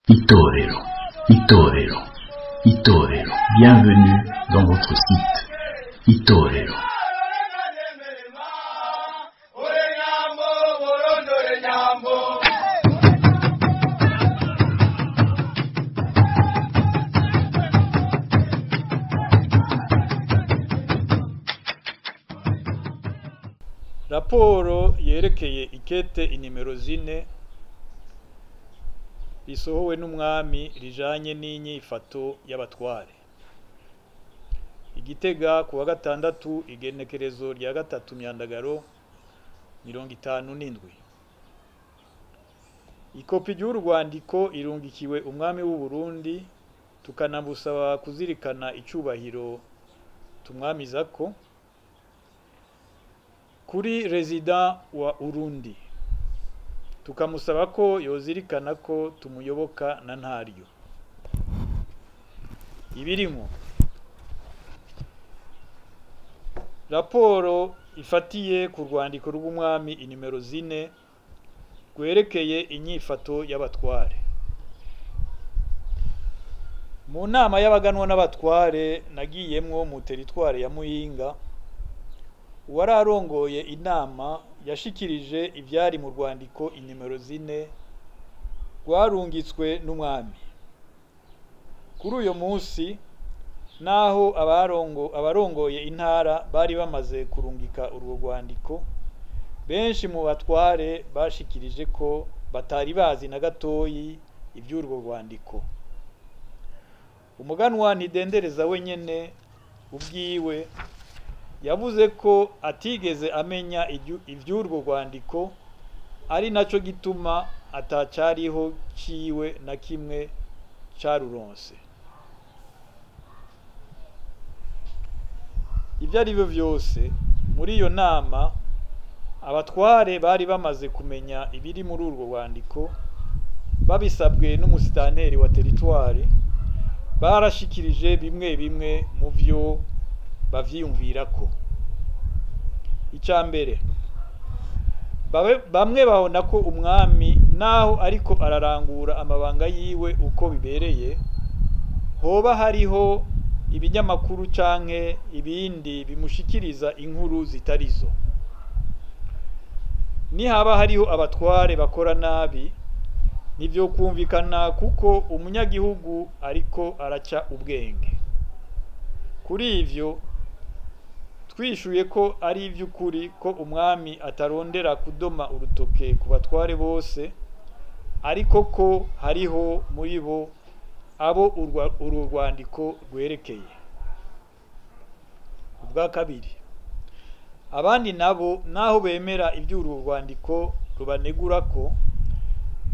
Itorero, Itorero, Itorero. Bienvenue dans votre site. Itorero. Raporo yerekeye ikete inimero 4 risohowe n'umwami rijanye n'inyifato y'abatware. Igitega kuwa gatandatu igenekerezo rya gatatu Myandagaro 57. Ikopi y'urwandiko irungikiwe umwami w'u Burundi, tukanabusaba kuzirikana icubahiro tumwamizako kuri resident wa Urundi, tukamusaba ko yozirikana ko tumuyoboka na ntaryo. Ibirimo raporo ifatiye ku rwandiko rw'umwami inimero 4 rwerekeye inyifato y'abatware. Mu nama y'abaganwa n'abatware nagiyemwo mu teritware ya Muyinga, wararongoye inama yashikirije ivyari mu rwandiko inimero 4 rwarungitswe n'umwami. Kuri uyo munsi naho abarongoye intara bari bamaze kurungika urwo rwandiko, benshi mu batware bashikirije ko batari bazi na gatoyi ivy'urwo rwandiko. Umuganwa Ntidendereza wenyene ubwiwe yavuze ko atigeze amenya ivy'urwo rwandiko, ari naco gituma atacariho ciwe na kimwe caruronse. Ivyo ari byo vyose, muri iyo nama abatware bari bamaze kumenya ibiri muri urwo rwandiko, babisabwe n'umusitanteri wa teritware, barashikirije bimwe bimwe mu vyo bavyiyumvirako. Icambere, bamwe babona ko umwami naho ariko ararangura amabanga yiwe uko bibereye, hoba hariho ibinyamakuru canke ibindi bimushikiriza inkuru zitarizo. Nihaba hariho abatware bakora nabi, nivyo kumvikana kuko umunyagihugu ariko araca ubwenge. Kuri ivyo twishuye ko ari ivy'ukuri ko umwami atarondera kudoma urutoke ku batware bose, ariko ko hariho muri bo abo uru rwandiko rwerekeye. Ubwa kabiri, abandi nabo naho bemera ivy'uru rwandiko rubanegurako,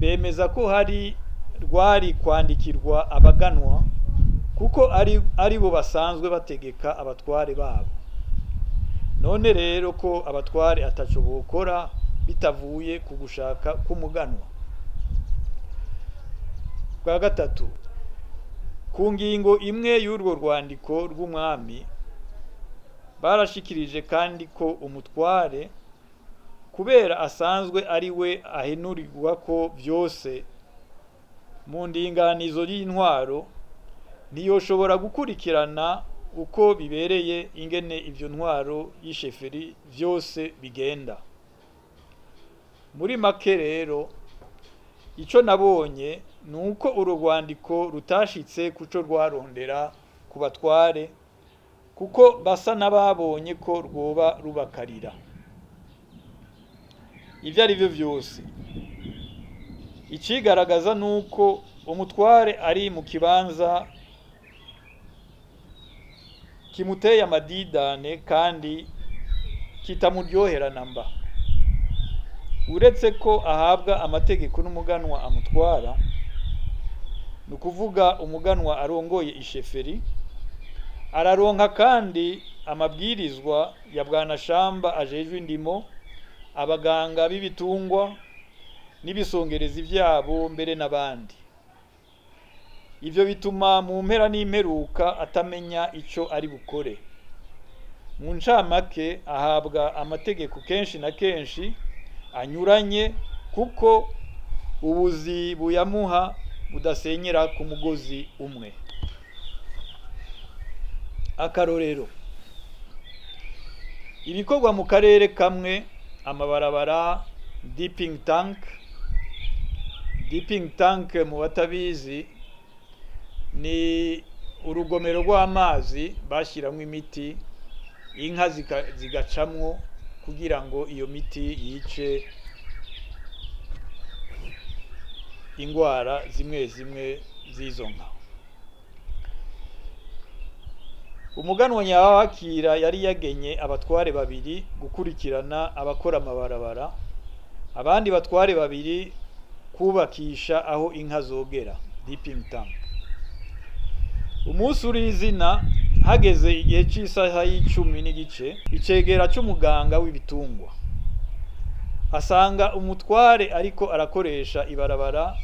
bemeza ko rwari kwandikirwa abaganwa kuko ari bo basanzwe bategeka abatware babo. None rero ko abatware ataco bokora bitavuye ku gushaka k'umuganwa. Bwa gatatu, ku ngingo imwe y'urwo rwandiko rw'umwami barashikirije kandi ko umutware, kubera asanzwe ari we ahenurirwa ko vyose mu ndinganizo y'intwaro, ntiyoshobora gukurikirana uko bibereye ingene ivyo ntwaro y'isheferi vyose bigenda. Muri make rero, ico nabonye nuko uru rwandiko rutashitse kuco rwarondera ku batware, kuko basa n'ababonye ko rwoba rubakarira. Ivyo ari byo vyose, icigaragaza nuko umutware ari mu kibanza kimuteye amadidane kandi kitamuryohera namba. Uretse ko ahabwa amategeko n'umuganwa amutwara, nukuvuga umuganwa arongoye isheferi, araronka kandi amabwirizwa ya bwanashamba ajejwe indimo, abaganga b'ibitungwa n'ibisongerezi vyabo, mbere n'abandi. Ivyo bituma mu mpera n'imperuka atamenya ico ari bukore. Mu ncamake ahabwa amategeko kenshi na kenshi anyuranye, kuko ubuzi buyamuha budasenyera ku mugozi umwe. Akarorero, ibikorwa mu karere kamwe, amabarabara, dipping tank mu batabizi ni urugomero rw'amazi bashyiramo imiti inka zigacamwo kugira ngo iyo miti yice indwara zimwe zimwe z'izo nka. Umuganwa Nyabakira yari yagenye abatware babiri gukurikirana abakora amabarabara, abandi batware babiri kubakisha aho inka zogera, dipping tank. Umunsi urizina hageze igihe cy'isaha y'icumi n'igice, icegera cy'umuganga w'ibitungwa asanga umutware ariko arakoresha ibarabara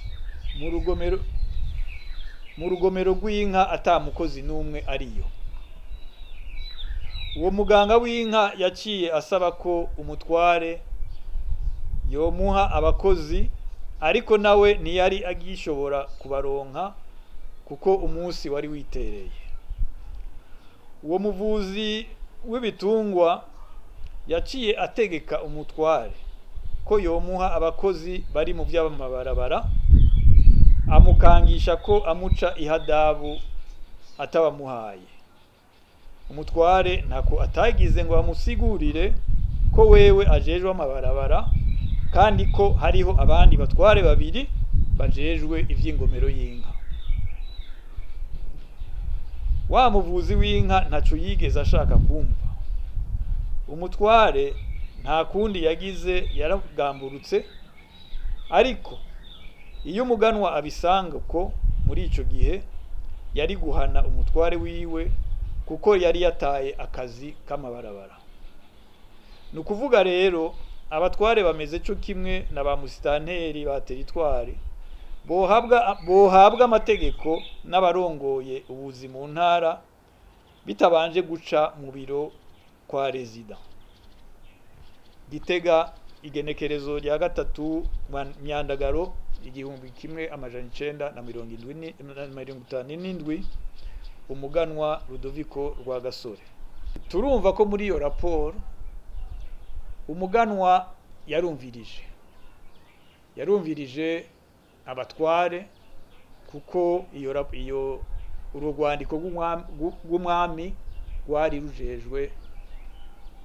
mu rugomero rw'inka atamukozi n'umwe ariyo. Uwo muganga w'inka yaciye asaba ko umutware yomuha abakozi, ariko nawe ntiyari agishobora kubaronka kuko umunsi wari witereye. Uwo muvuzi w'ibitungwa yaciye ategeka umutware ko yomuha abakozi bari mu by'amabarabara, amukangisha ko amuca ihadabu atabamuhaye. Umutware ntako atagize ngo bamusigurire ko wewe ajejwe amabarabara kandi ko hariho abandi batware babiri bajejwe ivy'ingomero y'inka. Wa muvuzi w'inka ntaco yigeze ashaka kumva. Umutware nta kundi yagize, yaragamburutse, ariko iyo umuganwa abisanga ko muri ico gihe yari guhana umutware wiwe kuko yari yataye akazi k'amabarabara. Nukuvuga rero abatware bameze cyo kimwe na ba musitanteri ba teritwari bohabwa amategeko n'abarongoye ubuzi mu ntara bitabanje guca mu biro kwa rezida. Gitega, igenekerezo rya 3 Myandagaro 1957, umuganwa Rudoviko Rwagasore. Turumva ko muri iyo raporo umuganwa yarumvirije abatware kuko iyo urugwandiko rw'umwami rwari rujejwe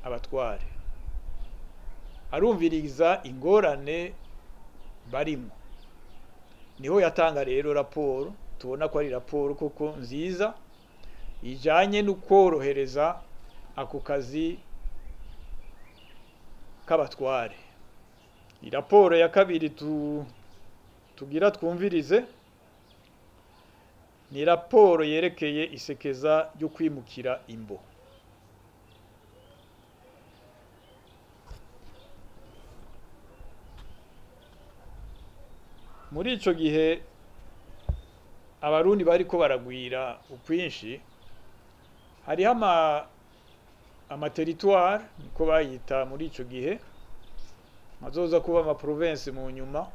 abatware, arumviriza ingorane barimo. Niho yatanga rero raporo, tubona ko ari raporo koko nziza ijanye no korohereza ako kazi k'abatware. Raporo ya kabiri tugira twumvirize ni raporo yerekeye isekeza ryo kwimukira imbo. Muri ico gihe abarundi bariko baragwira ukwinshi, hariho amateritware niko bayita muri ico gihe, mazoza kuba amaprovinsi mu nyuma.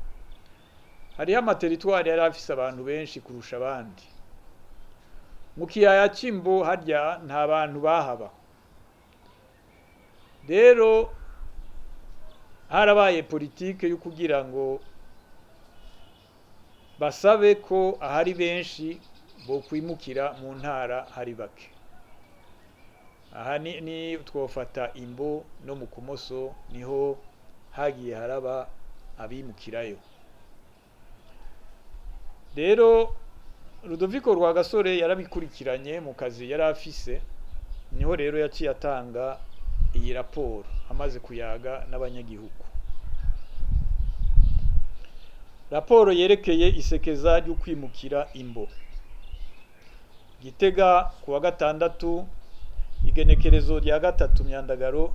Hariho amateritware yari afise abantu benshi kurusha abandi. Mu kiyaya c'Imbo harya nta bantu bahaba, rero harabaye politike yo kugira ngo basabe ko ahari benshi bo kwimukira mu ntara hari bake. Aha ni twofata Imbo no mu Kumoso niho hagiye haraba abimukirayo. Rero Rudoviko Rwagasore yarabikurikiranye mu kazi yari afise, niho rero yaciye atanga iyi raporo amaze kuyaga n'abanyagihugu. Raporo yerekeye isekeza ryo kwimukira Imbo. Gitega kuwa 6 igenekerezo rya 3 Myandagaro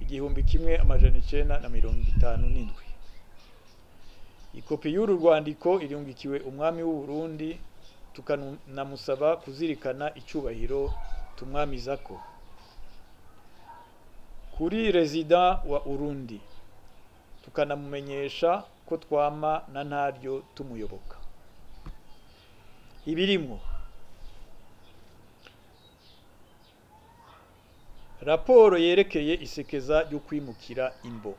1957. Ikopi y'uru rwandiko irungikiwe umwami w'u Burundi, tukanamusaba kuzirikana icubahiro tumwamizako. Kuri rezida wa Urundi, tukanamumenyesha ko twama na ntaryo tumuyoboka. ibirimwo: raporo yerekeye isekeza ryo kwimukira imbo.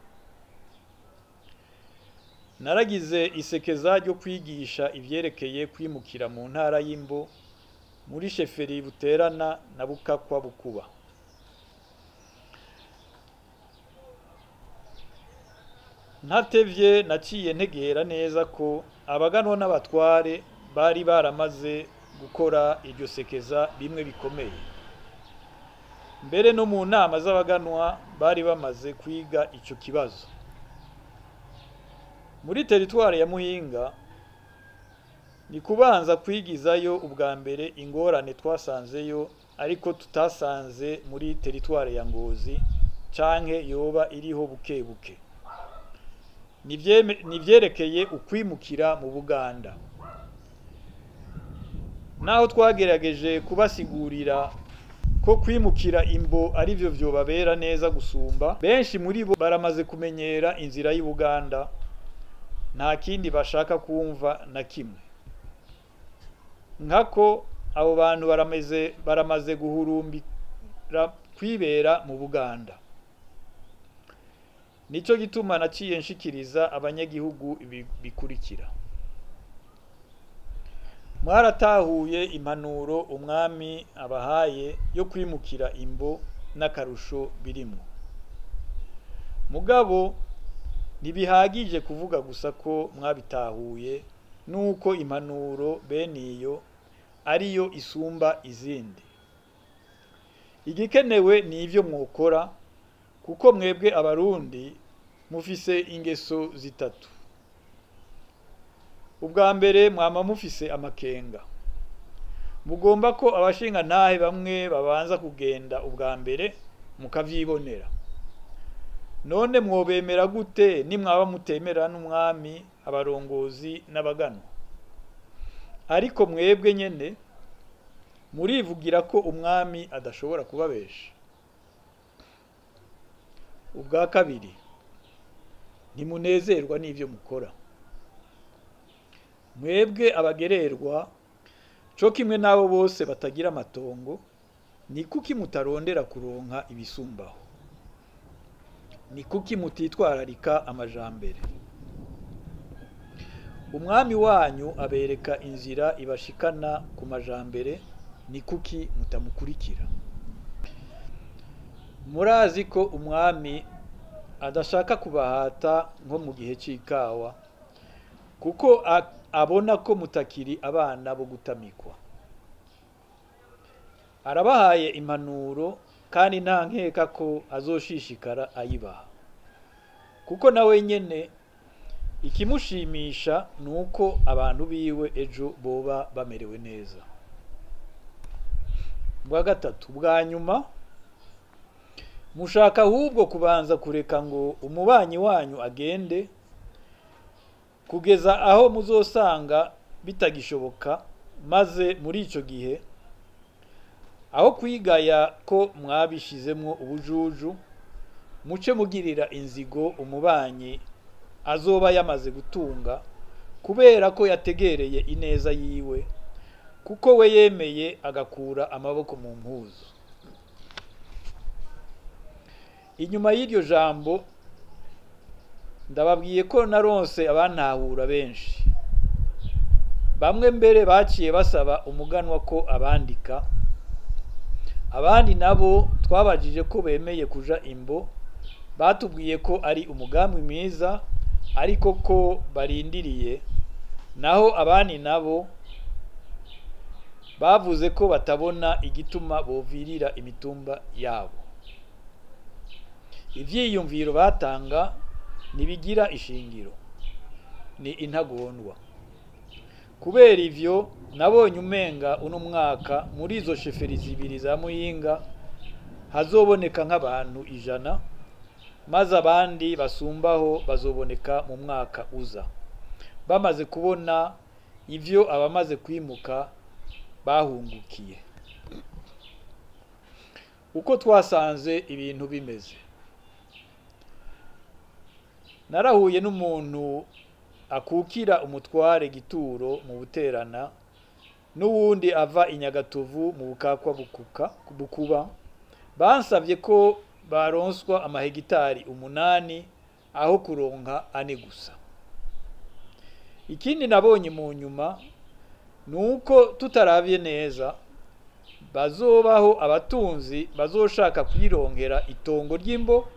Naragize isekeza ryo kwigisha ivyerekeye kwimukira mu ntara y'Imbo muri sheferi Buterana na Bukakwa Bukuba. Ntatevye naciye ntegera neza ko abaganwa n'abatware bari baramaze gukora iryo sekeza bimwe bikomeye. Mbere no mu nama z'abaganwa bari bamaze kwiga ico kibazo. Muri teritware ya Muyinga ni kubanza kwigizayo ubwa mbere ingorane twasanzeyo ariko tutasanze muri teritware ya Ngozi canke yoba iriho buke buke. Nivyerekeye ukwimukira mu Buganda. Naho twagerageje kubasigurira ko kwimukira imbo ari vyo vyobabera neza gusumba, benshi muri bo baramaze kumenyera inzira y'u Buganda, nta kindi bashaka kumva na kimwe. Nkako abo bantu baramaze guhurumbira kwibera mu Buganda. Nico gituma naciye nshikiriza abanyagihugu bikurikira: mwaratahuye impanuro umwami abahaye yo kwimukira imbo n'akarusho birimwo. Mugabo ntibihagije kuvuga gusa ko mwabitahuye nuko impanuro beniyo ariyo isumba izindi. Igikenewe ni ivyo mwokora, kuko mwebwe abarundi mufise ingeso zitatu. Ubwa mbere mwama mufise amakenga. Mugomba ko abashinga ntahe bamwe babanza kugenda ubwa mbere mukavyibonera. None mwobemera gute nimwaba mutemera n'umwami, abarongozi n'abaganwa? Ariko mwebwe nyene murivugira ko umwami adashobora kubabesha. Ubwa kabiri, ntimunezerwa n'ivyo mukora. Mwebwe abagererwa co kimwe nabo bose batagira amatongo, ni kuki mutarondera kuronka ibisumbaho? Ni kuki mutitwararika amajambere? Umwami wanyu abereka inzira ibashikana ku majambere, ni kuki mutamukurikira? Murazi ko umwami adashaka kubahata nko mu gihe c'ikawa, kuko abona ko mutakiri abana bo gutamikwa. Arabahaye impanuro kandi nta nkeka ko azoshishikara ayibaha, kuko nawe nyene ikimushimisha nuko abantu biwe ejo boba bamerewe neza. Bwa gatatu, bwa nyuma, mushaka ahubwo kubanza kureka ngo umubanyi wanyu agende, kugeza aho muzosanga bitagishoboka, maze muri ico gihe aho kwigaya ko mwabishizemwo ubujuju, muce mugirira inzigo umubanyi azoba yamaze gutunga, kubera ko yategereye ineza yiwe, kuko we yemeye agakura amaboko mu mpuzu. Inyuma y'iryo jambo ndababwiye ko naronse abantahura benshi. Bamwe mbere baciye basaba umuganwa ko abandika, abandi nabo twabajije ko bemeye kuja imbo, batubwiye ko ari umugambi mwiza ariko ko barindiriye, naho abandi nabo bavuze ko batabona igituma bovirira imitumba yabo. Ivyiyumviro batanga nibigira ishingiro, ni intagondwa. Kubera ivyo nabonye umenga uno mwaka muri izo sheferi zibiri za Muyinga hazoboneka nk'abantu 100, maze abandi basumbaho bazoboneka mu mwaka uza, bamaze kubona ivyo abamaze kwimuka bahungukiye. Uko twasanze ibintu bimeze, narahuye n'umuntu akukira umutware Gituro mu Buterana, n'uwundi ava i Nyagatovu mu Bukakwa Bukuba bansavye ko baronswa amahegitari 8 aho kuronka 4 gusa. Ikindi nabonye mu nyuma nuko tutaravye neza bazobaho abatunzi bazoshaka kwironkera itongo ry'imbo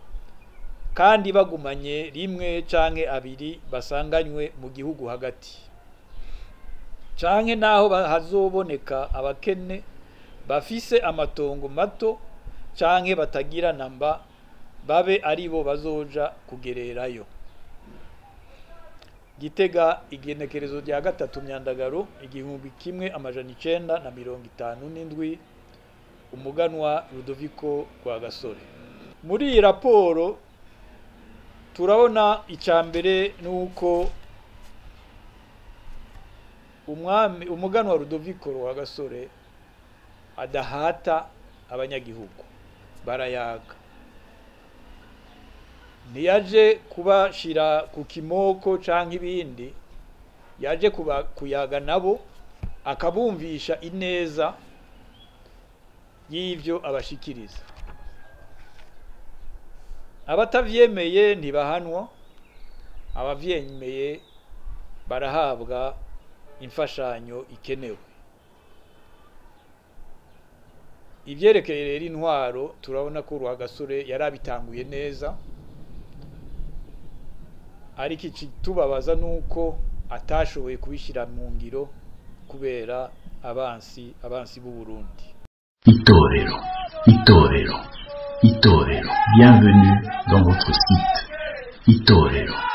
kandi bagumanye rimwe canke abiri basanganywe mu gihugu hagati, canke naho hazoboneka abakene bafise amatongo mato canke batagira namba babe aribo bazoja kugererayo. Gitega, igenekerezo rya 3 Myandagaro 1957, umuganwa Rudoviko Rwagasore. Muri iyi raporo turabona icambere nuko umuganwa Rudoviko Rwagasore adahata abanyagihugu, barayaga. Ntiyaje kubashira ku kimoko canke ibindi, yaje kuyaga nabo akabumvisha ineza y'ivyo abashikiriza. Abatavyemeye ntibahanwa, abavyemeye barahabwa imfashanyo ikenewe. Ivyerekeye rero intwaro turabona ko Rwagasore yarabitanguye neza, ariko ikitubabaza nuko atashoboye kubishira mu ngiro kubera abansi b'u Burundi. Itorero, Itorero, Itorero. Bienvenue dans votre site. Itorero.